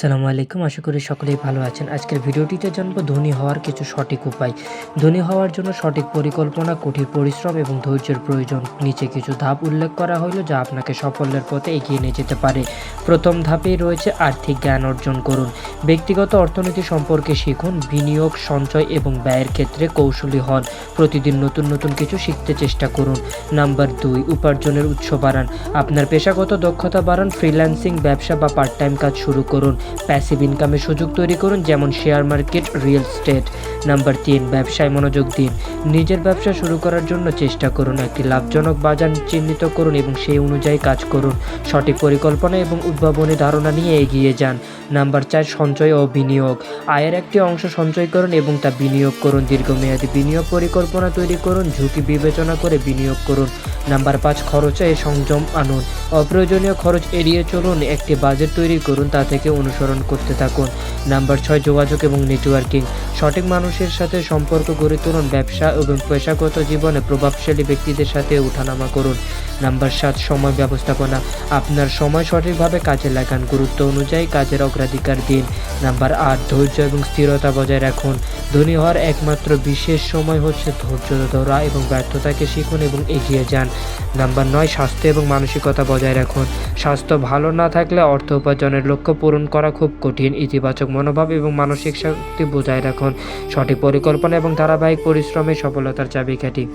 আসসালামু আলাইকুম। আশা করি সকলেই ভালো আছেন। আজকের ভিডিওটিতে জানবো ধনী হওয়ার কিছু সঠিক উপায়। ধনী হওয়ার জন্য সঠিক পরিকল্পনা, কঠিন পরিশ্রম এবং ধৈর্যের প্রয়োজন। নিচে কিছু ধাপ উল্লেখ করা হইল যা আপনাকে সাফল্যের পথে এগিয়ে নিয়ে যেতে পারে। প্রথম ধাপেই রয়েছে আর্থিক জ্ঞান অর্জন করুন। ব্যক্তিগত অর্থনীতি সম্পর্কে শিখুন। বিনিয়োগ, সঞ্চয় এবং ব্যয়ের ক্ষেত্রে কৌশলী হন। প্রতিদিন নতুন নতুন কিছু শিখতে চেষ্টা করুন। নাম্বার 2, উপার্জনের উৎস বাড়ান। আপনার পেশাগত দক্ষতা বাড়ান। ফ্রিল্যান্সিং, ব্যবসা বা পার্ট টাইম কাজ শুরু করুন। প্যাসিভ ইনকামের সুযোগ তৈরি করুন, যেমন share market, real estate. Number 3, ব্যবসায় মনোযোগ দিন। নিজের ব্যবসা শুরু করার জন্য চেষ্টা করুন। একটি লাভজনক বাজার চিহ্নিত করুন এবং সেই অনুযায়ী কাজ করুন। সঠিক পরিকল্পনা এবং উদ্ভাবনী ধারণা নিয়ে এগিয়ে যান। নাম্বার 4, সঞ্চয় ও বিনিয়োগ। আয়ের একটি অংশ সঞ্চয় করুন এবং তা বিনিয়োগ করুন। দীর্ঘমেয়াদী বিনিয়োগ পরিকল্পনা তৈরি করুন। ঝুঁকি বিবেচনা করে বিনিয়োগ করুন। নাম্বার 5, খরচে সংযম আনুন। অপ্রয়োজনীয় খরচ এড়িয়ে চলুন। একটি বাজেট তৈরি করুন, তা থেকে অনুসরণ করতে থাকুন। নাম্বার 6, যোগাযোগ এবং নেটওয়ার্কিং। সঠিক মানুষের সাথে সম্পর্ক গড়ে তুলুন। ব্যবসা এবং পেশাগত জীবনে প্রভাবশালী ব্যক্তিদের সাথে ওঠানামা করুন। নাম্বার 7, সময় ব্যবস্থাপনা। আপনার সময় সঠিকভাবে কাজে লাগান। গুরুত্ব অনুযায়ী কাজের অগ্রাধিকার দিন। নাম্বার 8, ধৈর্য এবং স্থিরতা বজায় রাখুন। ধনী হওয়ার একমাত্র বিশেষ সময় হচ্ছে ধৈর্য ধরা এবং ব্যর্থতাকে শিখুন এবং এগিয়ে যান। নাম্বার 9, স্বাস্থ্য এবং মানসিকতা বজায় রাখুন। স্বাস্থ্য ভালো না থাকলে অর্থ উপার্জনের লক্ষ্য পূরণ করা খুব কঠিন। ইতিবাচক মনোভাব এবং মানসিক শক্তি বজায় রাখুন। সঠিক পরিকল্পনা এবং ধারাবাহিক পরিশ্রমে সফলতার চাবিকাঠি।